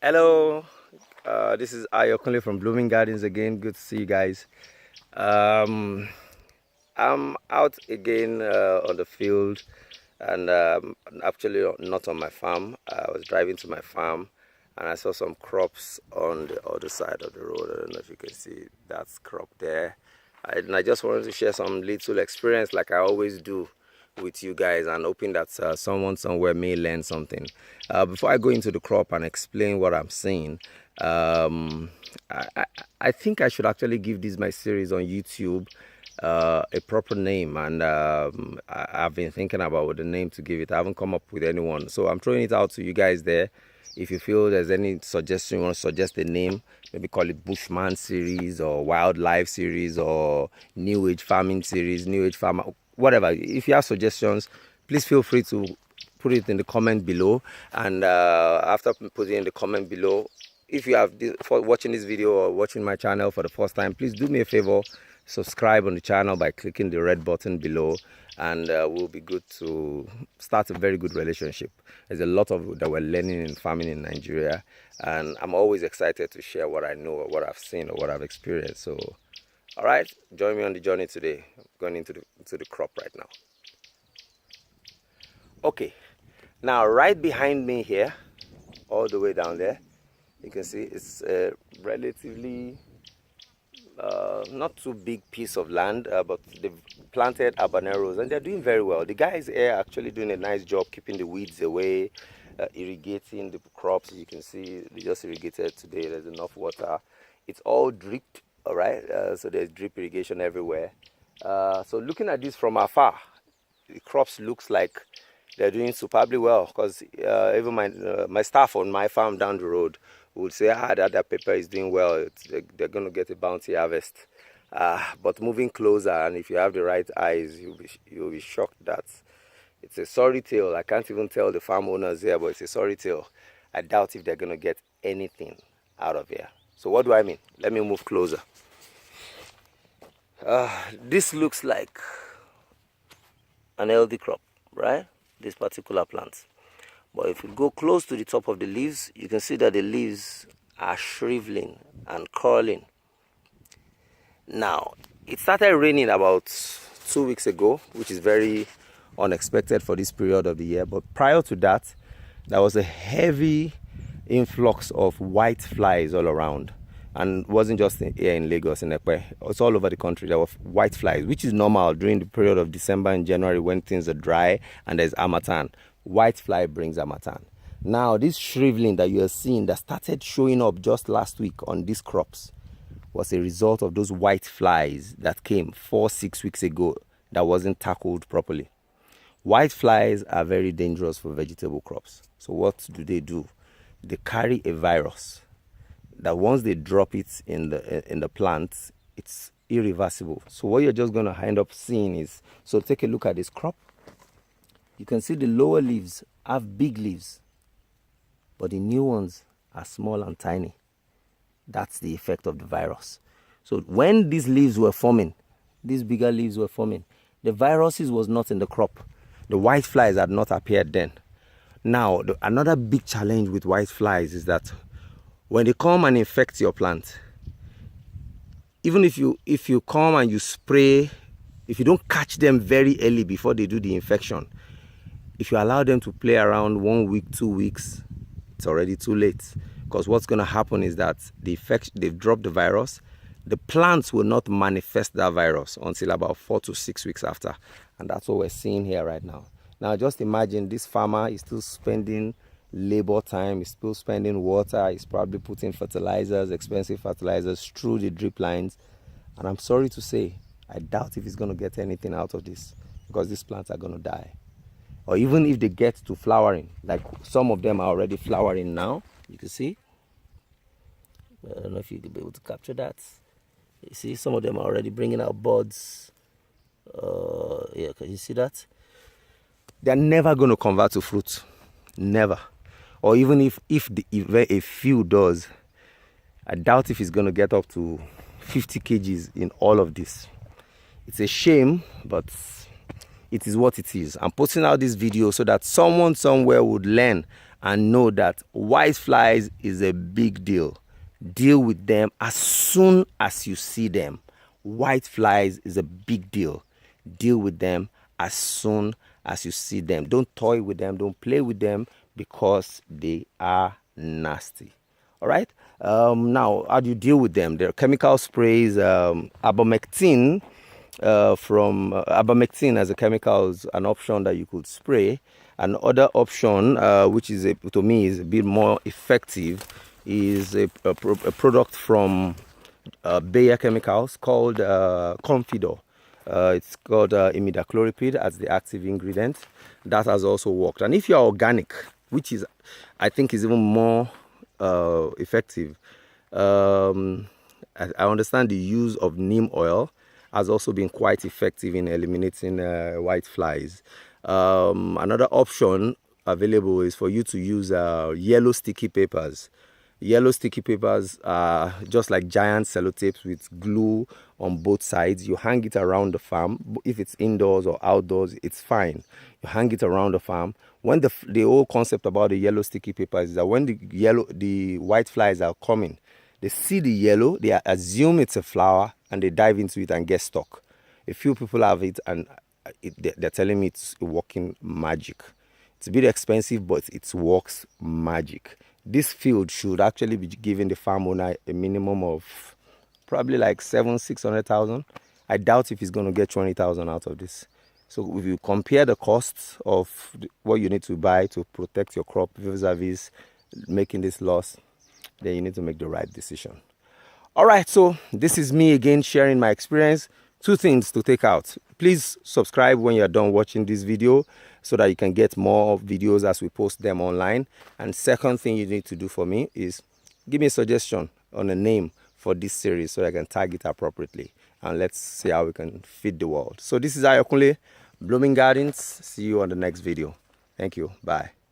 Hello, this is Ayokunle from Blooming Gardens again. Good to see you guys. I'm out again on the field, and actually not on my farm. I was driving to my farm and I saw some crops on the other side of the road. I don't know if you can see that crop there. And I just wanted to share some little experience like I always do with you guys, and hoping that someone somewhere may learn something. Before I go into the crop and explain what I'm seeing, I think I should actually give this my series on YouTube a proper name, and I've been thinking about what the name to give it. I haven't come up with anyone, so I'm throwing it out to you guys there. If you feel there's any suggestion, you want to suggest a name, maybe call it Bushman series or Wildlife series or New Age Farming series, New Age Farmer, whatever. If you have suggestions, please feel free to put it in the comment below. And after putting in the comment below, if you have for watching this video or watching my channel for the first time, please do me a favor, subscribe on the channel by clicking the red button below, and we'll be good to start a very good relationship. There's a lot of that we're learning in farming in Nigeria, and I'm always excited to share what I know or what I've seen or what I've experienced. So all right, join me on the journey today. I'm going into the crop right now. Okay, now right behind me here, all the way down there, you can see it's a relatively not too big piece of land, but they've planted habaneros and they're doing very well. The guys here are actually doing a nice job keeping the weeds away, irrigating the crops. You can see they just irrigated today. There's enough water. It's all dripped, all right? So there's drip irrigation everywhere. So looking at this from afar, the crops looks like they're doing superbly well, because even my staff on my farm down the road would say, that pepper is doing well. They're going to get a bounty harvest. But moving closer, and if you have the right eyes, you'll be shocked that it's a sorry tale. I can't even tell the farm owners here, but it's a sorry tale. I doubt if they're going to get anything out of here. So what do I mean? Let me move closer. This looks like an healthy crop, right? This particular plant. But if you go close to the top of the leaves, you can see that the leaves are shriveling and curling. Now, it started raining about 2 weeks ago, which is very unexpected for this period of the year. But prior to that, there was a heavy influx of white flies all around. And it wasn't just here in Lagos, in Ekpe. It's all over the country. There were white flies, which is normal during the period of December and January when things are dry and there's harmattan. White fly brings harmattan. Now, this shriveling that you are seeing that started showing up just last week on these crops was a result of those white flies that came 4-6 weeks ago that wasn't tackled properly. White flies are very dangerous for vegetable crops. So what do? They carry a virus that once they drop it in the plant, it's irreversible. So what you're just going to end up seeing is, so take a look at this crop. You can see the lower leaves have big leaves, but the new ones are small and tiny. That's the effect of the virus. So when these leaves were forming, these bigger leaves were forming, the viruses was not in the crop. The white flies had not appeared then. Now, another big challenge with white flies is that when they come and infect your plant, even if you come and you spray, if you don't catch them very early before they do the infection, if you allow them to play around 1 week, 2 weeks, it's already too late. Because what's going to happen is that they've dropped the virus. The plants will not manifest that virus until about 4 to 6 weeks after. And that's what we're seeing here right now. Now, just imagine this farmer is still spending labor time, he's still spending water, he's probably putting fertilizers, expensive fertilizers through the drip lines. And I'm sorry to say, I doubt if he's going to get anything out of this, because these plants are going to die. Or even if they get to flowering, like some of them are already flowering now, you can see. I don't know if you could be able to capture that. You see, some of them are already bringing out buds. Yeah, can you see that? They're never going to convert to fruit. Never. Or even if a few does, I doubt if it's going to get up to 50 kgs in all of this. It's a shame, but it is what it is. I'm putting out this video so that someone somewhere would learn and know that whiteflies is a big deal. Deal with them as soon as you see them. Whiteflies is a big deal. Deal with them as soon as you see them. Don't toy with them. Don't play with them because they are nasty. All right. Now, how do you deal with them? There are chemical sprays. Abamectin abamectin as a chemical is an option that you could spray. Another option, which is to me is a bit more effective, is a product from Bayer Chemicals called Confidor. It's called imidacloprid as the active ingredient. That has also worked. And if you're organic, which is, I think, is even more effective, I understand the use of neem oil has also been quite effective in eliminating whiteflies. Another option available is for you to use yellow sticky papers. Yellow sticky papers are just like giant sellotapes with glue on both sides. You hang it around the farm. If it's indoors or outdoors, it's fine. You hang it around the farm. When the whole concept about the yellow sticky papers is that when the whiteflies are coming, they see the yellow, they assume it's a flower, and they dive into it and get stuck. A few people have it, and they're telling me it's working magic. It's a bit expensive, but it works magic. This field should actually be giving the farm owner a minimum of probably like 600,000. I doubt if he's going to get 20,000 out of this. So if you compare the costs of what you need to buy to protect your crop vis-a-vis making this loss, then you need to make the right decision. All right, so this is me again sharing my experience. Two things to take out. Please subscribe when you're done watching this video so that you can get more videos as we post them online. And second thing you need to do for me is give me a suggestion on a name for this series so I can tag it appropriately. And let's see how we can feed the world. So this is Ayokunle, Blooming Gardens. See you on the next video. Thank you. Bye.